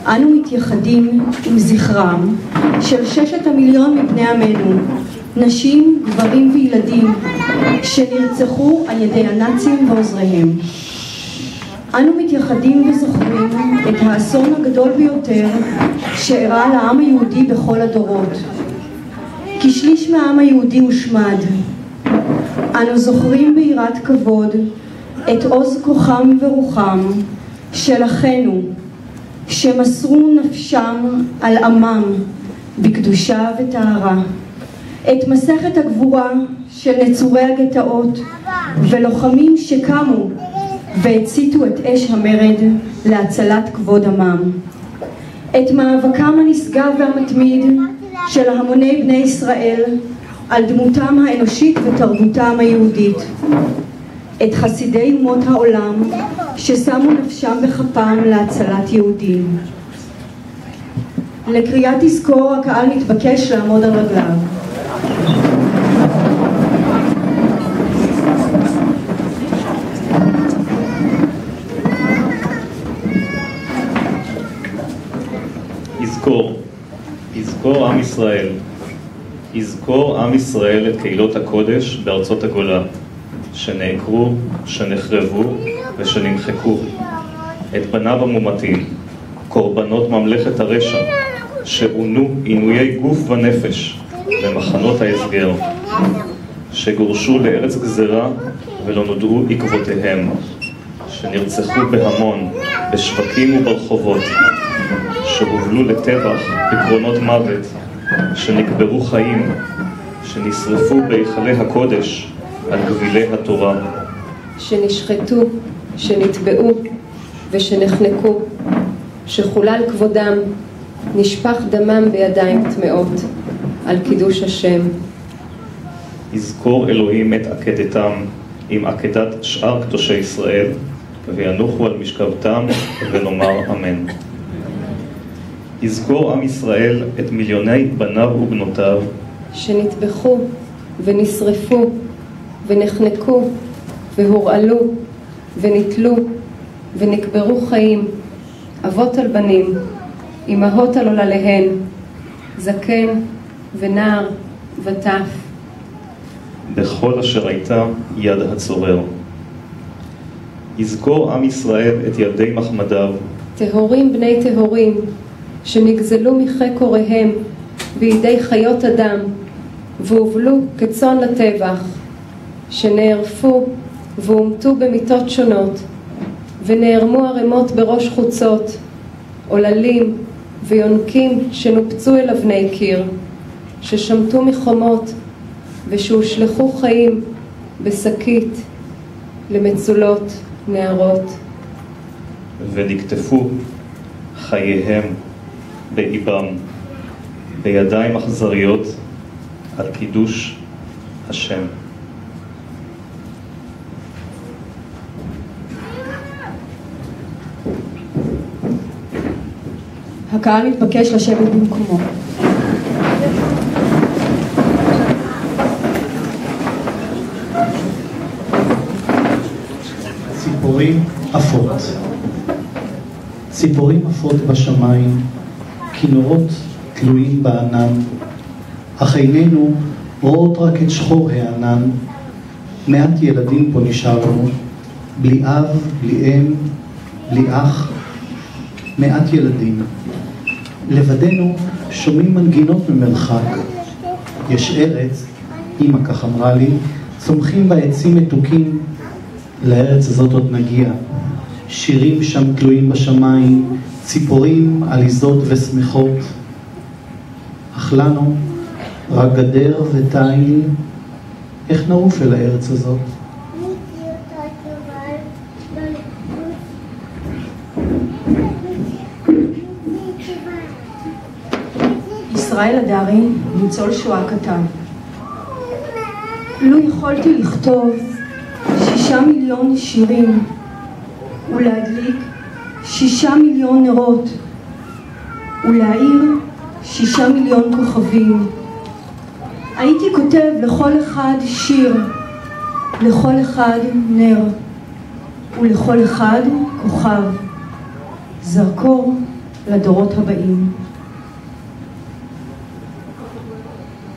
אנו מתייחדים עם זכרם של 6 מיליון מבני עמנו, נשים, גברים וילדים, שנרצחו על ידי הנאצים ועוזריהם. אנו מתייחדים וזוכרים את האסון הגדול ביותר שאירע לעם היהודי בכל הדורות. כשליש מהעם היהודי הושמד. אנו זוכרים ביראת כבוד את עוז כוחם ורוחם של אחינו שמסרו נפשם על עמם בקדושה וטהרה, את מסכת הגבורה של נצורי הגטאות ולוחמים שקמו והציתו את אש המרד להצלת כבוד עמם, את מאבקם הנשגב והמתמיד של המוני בני ישראל על דמותם האנושית ותרבותם היהודית, את חסידי אומות העולם ששמו נפשם בכפם להצלת יהודים. לקריאת תזכור הקהל מתבקש לעמוד על רגליו. יזכור עם ישראל. יזכור עם ישראל את קהילות הקודש בארצות הגולה, שנעקרו, שנחרבו ושנמחקו, את בניו המומתים, קורבנות ממלכת הרשע, שעונו עינויי גוף ונפש במחנות ההסגר, שגורשו לארץ גזרה ולא נודעו עקבותיהם, שנרצחו בהמון, בשווקים וברחובות, שהובלו לטבח בקרונות מוות, שנקברו חיים, שנשרפו בהיכלי הקודש על גבילי התורה, שנשחטו, שנטבעו ושנחנקו, שחולל כבודם, נשפך דמם בידיים טמאות על קידוש השם. יזכור אלוהים את עקדתם עם עקדת שאר קדושי ישראל, וינוחו על משכבתם ונאמר אמן. יזכור עם ישראל את מיליוני בניו ובנותיו, שנטבחו ונשרפו ונחנקו והורעלו ונתלו ונקברו חיים, אבות על בנים, אמהות על עולליהן, זקן ונער וטף, בכל אשר הייתה יד הצורר. יזכור עם ישראל את ילדי מחמדיו, טהורים בני טהורים, שנגזלו מחיק הוריהם בידי חיות אדם והובלו כצאן לטבח, שנערפו והומתו במיתות שונות, ונערמו ערימות בראש חוצות, עוללים ויונקים שנופצו אל אבני קיר, ששמטו מחומות ושהושלחו חיים בשקית למצולות נערות, ונקטפו חייהם באיבם בידיים אכזריות על קידוש השם. הקהל מתבקש לשבת במקומו. ציפורים עפות. ציפורים עפות בשמיים, כינורות תלויים בענן, אך עינינו רואות רק את שחור הענן. מעט ילדים פה נשארנו, בלי אב, בלי אם, בלי אח, מעט ילדים. לבדנו שומעים מנגינות ממרחק. יש ארץ, אמא כך אמרה לי, צומחים בה עצים מתוקים, לארץ הזאת עוד נגיע. שירים שם תלויים בשמיים, ציפורים עליזות ושמחות. אך לנו רק גדר ותיל, איך נעוף אל הארץ הזאת? ישראל הדרי, ניצול שואה, כתב: לו יכולתי לכתוב 6 מיליון שירים ולהדליק 6 מיליון נרות ולהאיר 6 מיליון כוכבים, הייתי כותב לכל אחד שיר, לכל אחד נר ולכל אחד כוכב, זרקור לדורות הבאים.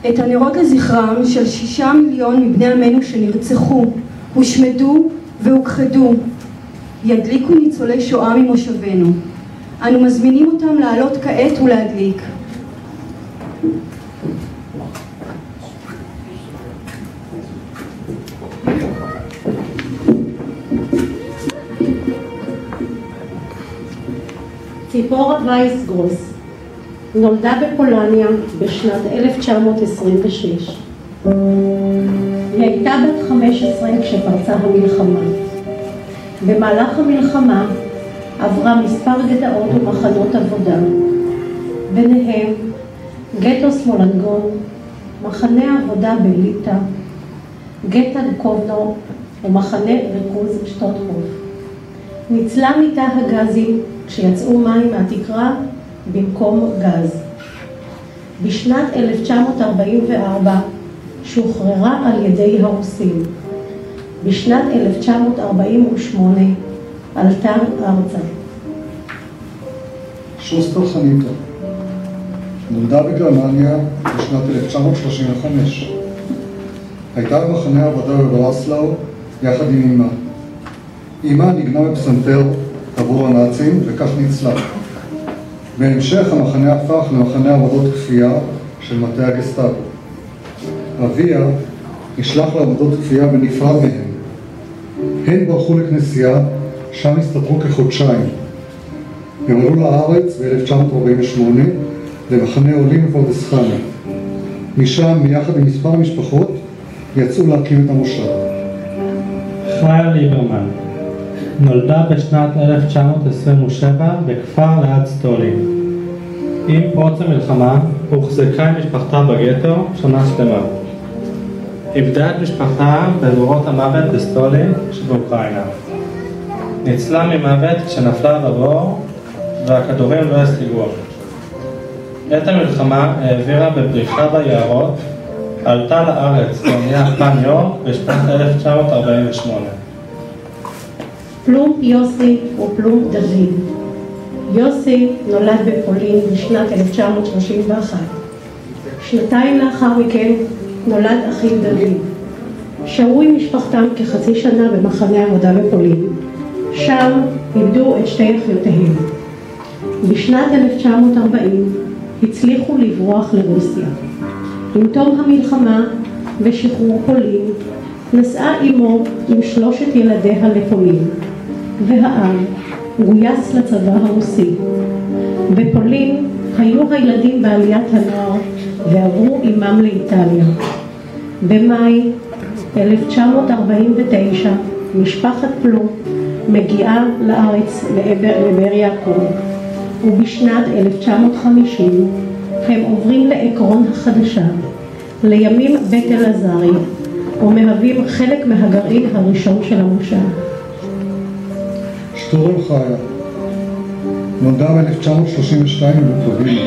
את הנרות לזכרם של 6 מיליון מבני עמנו שנרצחו, הושמדו והוכחדו, ידליקו ניצולי שואה ממושבנו. אנו מזמינים אותם לעלות כעת ולהדליק. ציפורה וייסגרוס נולדה בפולניה בשנת 1926. היא הייתה בת 15 כשפרצה המלחמה. במהלך המלחמה עברה מספר גטאות ומחנות עבודה, ביניהם גטו סמולנגון, מחנה עבודה בליטא, גטה קובנו ומחנה ריכוז שטוטהוף. ניצלה מתא הגזים כשיצאו מים מהתקרה במקום גז. בשנת 1944 שוחררה על ידי הרוסים. בשנת 1948 עלתה ארצה. שוסטר חניתה נולדה בגרמניה בשנת 1935. הייתה במחנה עבודה בברסלאו יחד עם אמא. אמא נגנה בפסנתר עבור הנאצים וכך ניצלה. בהמשך המחנה הפך למחנה עבודות כפייה של מטה הגסטאפו. אביה נשלח לעבודות כפייה ונפרד מהם. הן ברחו לכנסייה, שם הסתתרו כחודשיים. הם עלו לארץ ב-1948 למחנה עולים בפרדס חנה. משם, ביחד עם מספר משפחות, יצאו להקים את המושב. חיה ליברמן נולדה בשנת 1927 בכפר ליד סטולין. עם פרוץ המלחמה הוחזקה עם משפחתה בגטו שנה שלמה. איבדה את משפחתה בבורות המוות בסטולין שבאוקראינה. ניצלה ממוות כשנפלה בבור והכדורים לא הסתיגו. את המלחמה העבירה בבריחה ביערות, עלתה לארץ באונייה פניו בשנת 1948. פלום יוסי ופלום דוד. יוסי נולד בפולין בשנת 1931. שנתיים לאחר מכן נולד אחיו דוד. שהו עם משפחתם כחצי שנה במחנה עבודה בפולין. שם איבדו את שתי אחיותיהם. בשנת 1940 הצליחו לברוח לרוסיה. עם תום המלחמה ושחרור פולין נסעה אמו עם 3 ילדיה לפולין, והאב גויס לצבא הרוסי. בפולין היו הילדים בעליית הנוער ועברו עמם לאיטליה. במאי 1949 משפחת פלום מגיעה לארץ לבאר יעקב, ובשנת 1950 הם עוברים לעקרון החדשה, לימים בית אלעזרי, ומהווים חלק מהגרעין הראשון של המושב. שטורם חיה נולדה ב-1932 בפולין.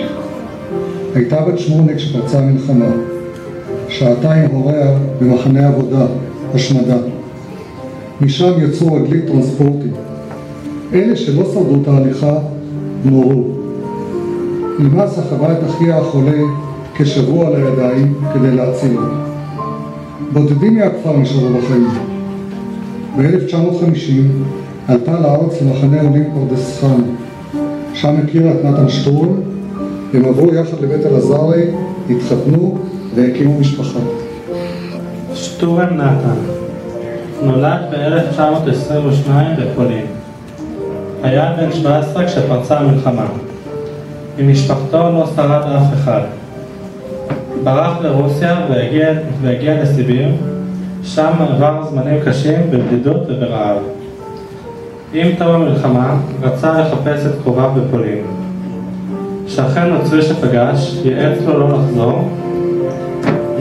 הייתה בת 8 כשפרצה המלחמה. שהתה עם הוריה במחנה עבודה, השמדה. משם יצאו רגלית טרנספורטית. אלה שלא שרדו את ההליכה נורו. אמא סחבה את אחיה החולה כשבוע על הידיים כדי להצילו. בודדים מהכפר נשארו בחיים. ב-1950 עלתה לארץ למחנה עולים פרדס חנה. שם הכירה את נתן שטרום, הם עברו יחד לבית אלעזרי, התחתנו והקימו משפחה. שטורם נתן נולד ב-1922 בפולין. היה בן 17 כשפרצה המלחמה. עם משפחתו לא שרד אף אחד. ברח לרוסיה והגיע לסיביר, שם עבר זמנים קשים בבדידות וברעב. עם תום המלחמה רצה לחפש את קרוביו בפולין. שכן נוצרי שפגש ייעץ לו לא לחזור.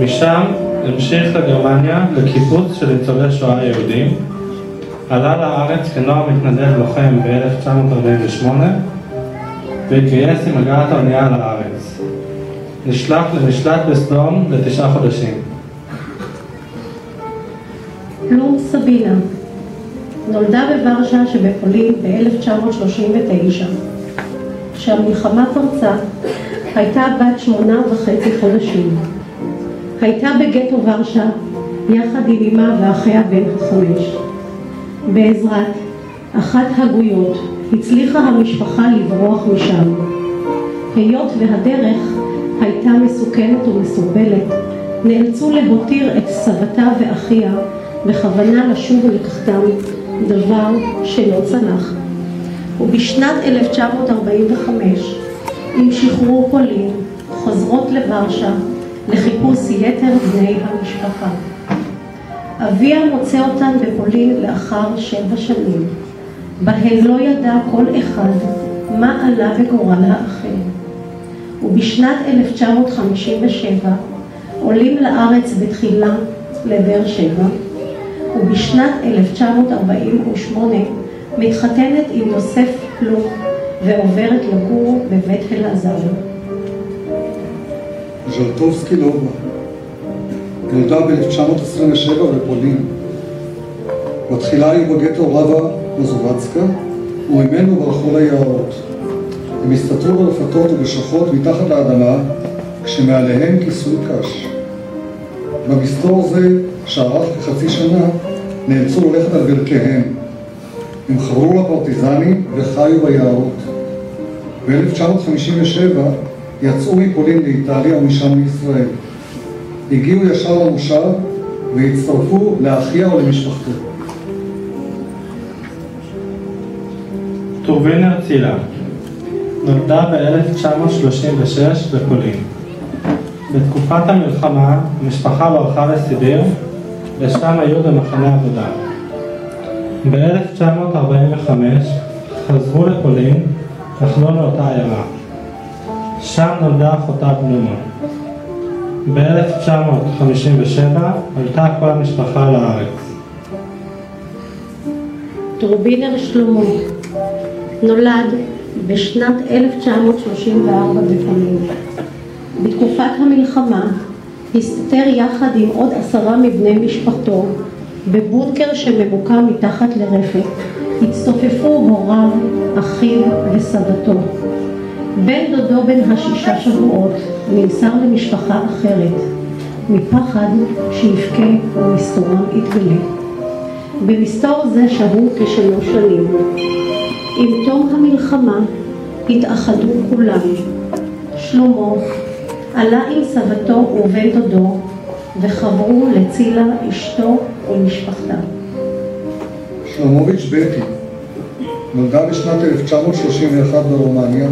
משם המשיך לגרמניה לקיבוץ של ניצולי שואה יהודים. עלה לארץ כנוער מתנדב לוחם ב-1948 והתגייס עם הגעת האונייה לארץ. נשלח למשלט בסדום ל9 חודשים. פלום סבינה נולדה בוורשה שבפולין ב-1939. כשהמלחמה פרצה, הייתה בת 8.5 חודשים. הייתה בגטו ורשה יחד עם אמה ואחיה בן 5. בעזרת אחת הגויות הצליחה המשפחה לברוח משם. היות והדרך הייתה מסוכנת ומסורבלת, נאלצו להותיר את סבתה ואחיה בכוונה לשוב ולקחתם, דבר שלא צלח. ובשנת 1945, עם שחרור פולין, חוזרות לוורשה לחיפוש יתר בני המשפחה. אביה מוצא אותן בפולין לאחר 7 שנים, בהן לא ידע כל אחד מה עלה בגורל האחר. ובשנת 1957 עולים לארץ בתחילה לבאר שבע, ובשנת 1948 מתחתנת עם יוסף פלום ועוברת לגור בבית אלעזר. ז'רטובסקי לובה נולדה ב-1927 בפולין. בתחילה היו בגטו רבה מוזובצקה, וממנו ברחו ליערות. הם הסתתרו ברפתות ובשכות מתחת לאדמה, כשמעליהם כיסוי קש. במסתור זה, שארך כחצי שנה, נאלצו ללכת על ברכיהם. הם חברו לפרטיזנים וחיו ביערות. ב-1957 יצאו מפולין לאיטליה ומשם לישראל. הגיעו ישר למושב והצטרפו לאחיה ולמשפחתו. טורבינר צילה נולדה ב-1936 בפולין. בתקופת המלחמה המשפחה ברחה לסיביר ושם היו במחנה עבודה. ב-1945 חזרו לפולין אך לא לאותה עיירה. שם נולדה אחותה בלומה. ב-1957 עלתה כל המשפחה לארץ. טורבינר שלמה נולד בשנת 1934 בפולין. בתקופת המלחמה הסתתר יחד עם עוד 10 מבני משפחתו בבונקר שממוקם מתחת לרפת. הצטופפו הוריו, אחיו וסבתו. בן דודו בן 6 שבועות נמסר למשפחה אחרת, מפחד שיבכה ומסתורם יתגלה. במסתור זה שהו כ3 שנים. עם תום המלחמה התאחדו כולם. שלמה עלה עם סבתו ובן דודו וחברו לצילה אשתו ומשפחתה. שלומוביץ' בטי נולדה בשנת 1931 ברומניה.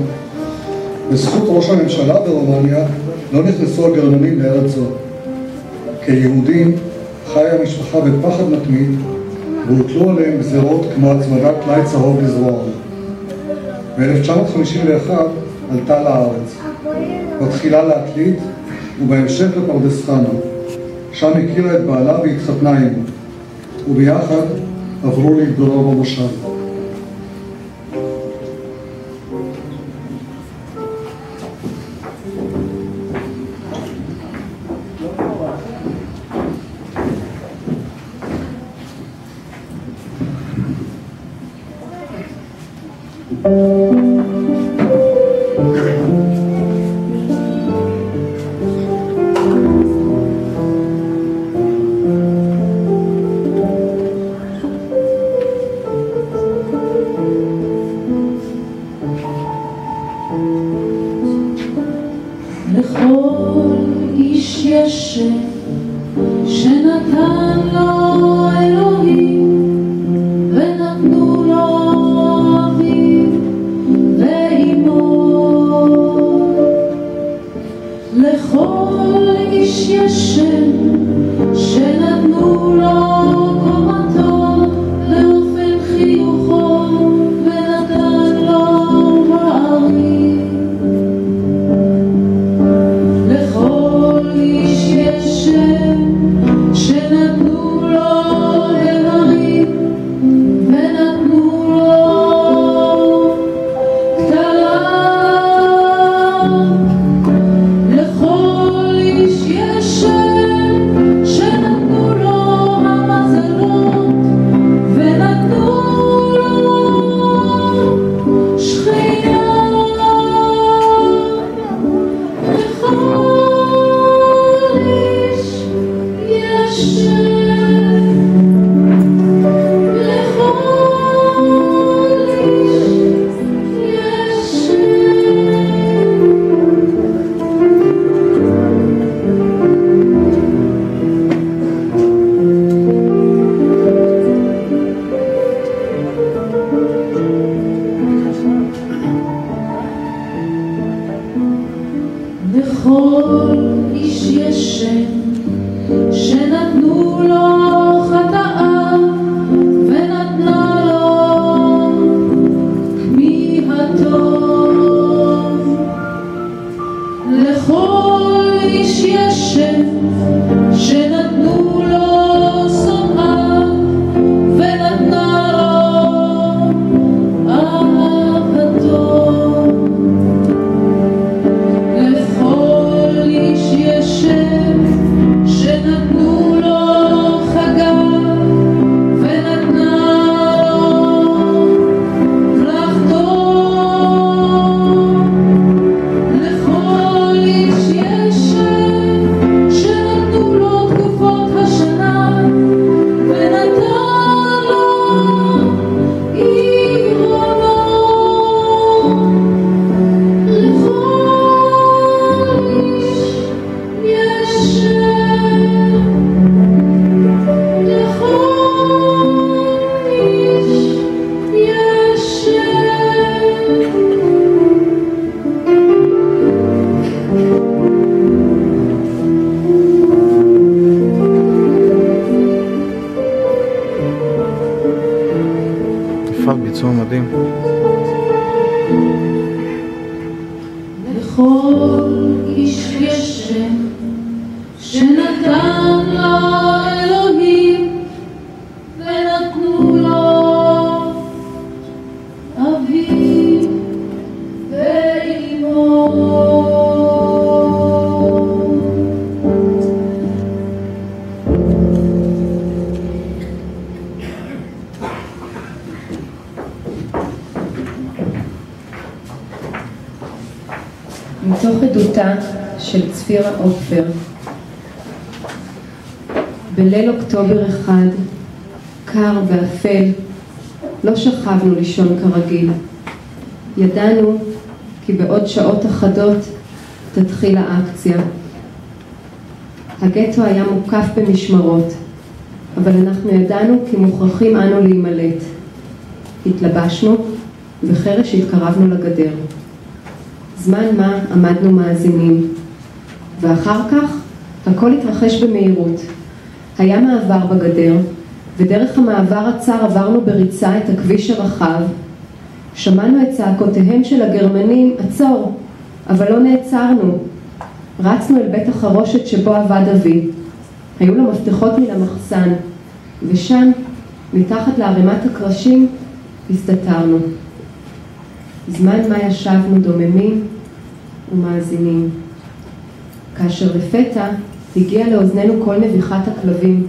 בזכות ראש הממשלה ברומניה לא נכנסו הגרמנים לארץ זו. כיהודים חיה המשפחה בפחד מתמיד והוטלו עליהם גזירות כמו הצמדת טלאי צהוב לזרועם. ב-1951 עלתה לארץ, בתחילה להקליט ובהמשך לפרדס חנה. שם הכירה את בעלה והתחתנה עמו, וביחד עברו להתגורר במושב. לכל איש יש שנתן לו אלוהים ונתנו לו אביו ואמו. לכל איש יש שנתנו לו קומתו לאופן חיוכו ונתן לו בערים. שנתנו לו הרים ונתנו לו כתליו. לכל איש יש שם לכל איש יש שם שנתנו לו חטאה ונתנה לו כמיהתו. לכל איש יש שם שנתנו לו שונאה ונתנה לו אהבתו. לכל איש יש שם שנתנו לו חגה ונתנה לו מלאכתו. לכל איש יש שם שנתנו לו תקופות השנה ונתן לו עיוורונו. לכל איש יש שם, לכל איש יש שם. יפעת, ביצוע מדהים. לכל איש יש שם שנתן לו אלוהים ונתנו לו אביו ואמו. מתוך עדותה של צפירה אופר. בליל אוקטובר אחד, קר ואפל, לא שכבנו לישון כרגיל. ידענו כי בעוד שעות אחדות תתחיל האקציה. הגטו היה מוקף במשמרות, אבל אנחנו ידענו כי מוכרחים אנו להימלט. התלבשנו וחרש התקרבנו לגדר. זמן מה עמדנו מאזינים, ואחר כך הכל התרחש במהירות. היה מעבר בגדר, ודרך המעבר הצר עברנו בריצה את הכביש הרחב. שמענו את צעקותיהם של הגרמנים, עצור, אבל לא נעצרנו. רצנו אל בית החרושת שבו עבד אבי. היו לו מפתחות מן המחסן, ושם, מתחת לערימת הקרשים, הסתתרנו. זמן מה ישבנו דוממים ומאזינים. כאשר לפתע הגיע לאוזנינו קול נביחת הכלבים.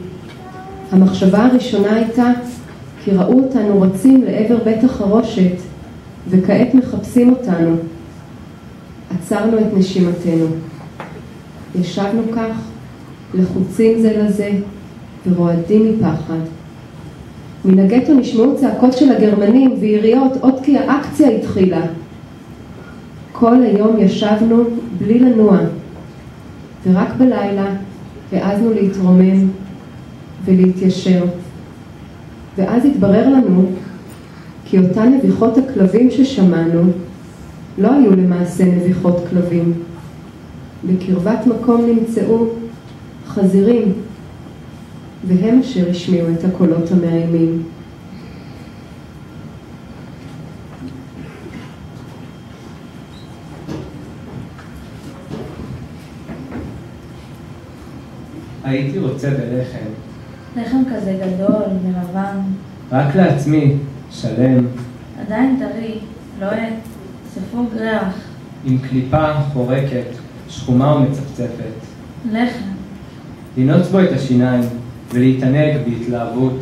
המחשבה הראשונה הייתה כי ראו אותנו רצים לעבר בית החרושת וכעת מחפשים אותנו. עצרנו את נשימתנו. ישבנו כך, לחוצים זה לזה ורועדים מפחד. מן הגטו נשמעו צעקות של הגרמנים ויריות עוד כי האקציה התחילה. כל היום ישבנו בלי לנוע, ורק בלילה העזנו להתרומם ולהתיישר. ואז התברר לנו כי אותן נביחות הכלבים ששמענו לא היו למעשה נביחות כלבים. בקרבת מקום נמצאו חזירים, והם אשר השמיעו את הקולות המאיימים. הייתי רוצה בלחם. לחם כזה גדול ולבן. רק לעצמי, שלם. עדיין טרי, לוהט, ספוג ריח. עם קליפה חורקת, שחומה ומצפצפת. לחם. לנעוץ בו את השיניים ולהתענג בהתלהבות,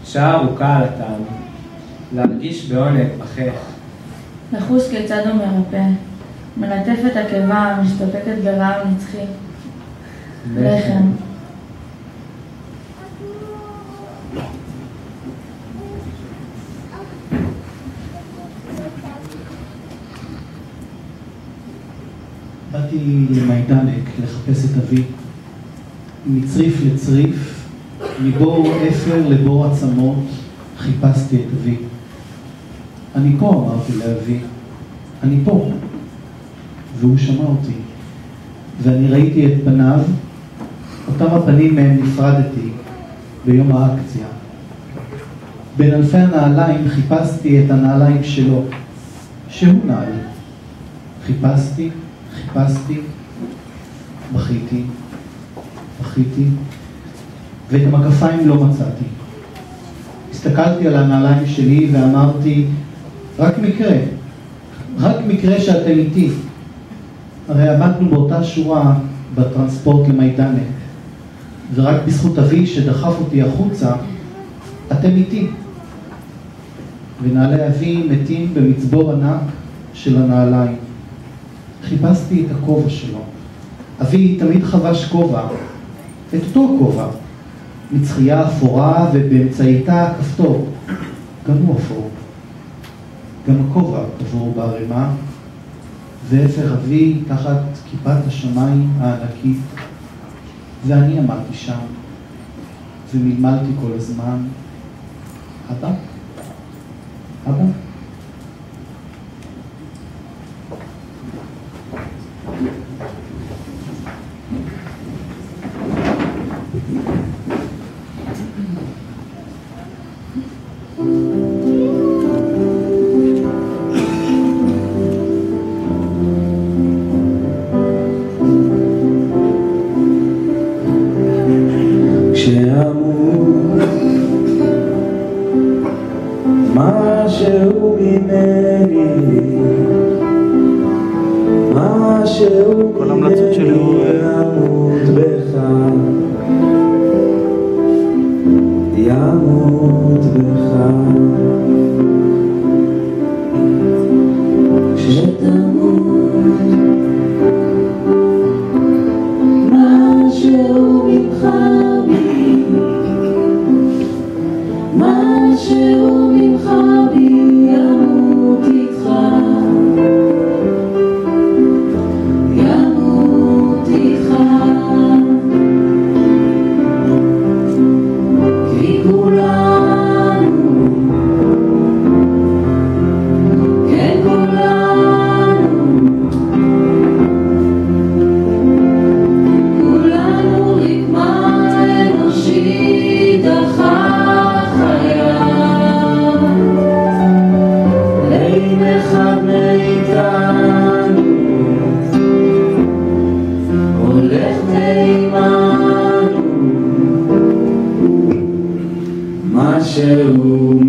שעה ארוכה על הטעם. להרגיש בעונג בחך. לחוש כיצד הוא מרפא. מלטף את הקיבה המשתוקקת ברעב נצחי. לחם. באתי למיידנק לחפש את אבי. מצריף לצריף, מבור אפר לבור עצמות, חיפשתי את אבי. אני פה, אמרתי לאבי. אני פה. והוא שמע אותי. ואני ראיתי את פניו, אותם הפנים מהם נפרדתי ביום האקציה. בין אלפי הנעליים חיפשתי את הנעליים שלו, שהוא נעל. חיפשתי, בכיתי, ואת המגפיים לא מצאתי. הסתכלתי על הנעליים שלי ואמרתי, רק מקרה שאתם איתי. הרי עמדנו באותה שורה בטרנספורט למיידנק, ורק בזכות אבי שדחף אותי החוצה, אתם איתי. ונעלי אבי מתים במצבור ענק של הנעליים. חיפשתי את הכובע שלו. אבי תמיד חבש כובע, את אותו כובע, מצחייה אפורה ובאמצעיתה כפתור. גם הוא אפור. גם הכובע עבור בערימה, ואפר אבי תחת כיפת השמיים הענקית, ואני עמדתי שם, ומלמלתי כל הזמן, אבא? כל המלצות שלי הוא ימות בך כשתמות משהו ממך בי משהו ממך בי ימות איתך שהוא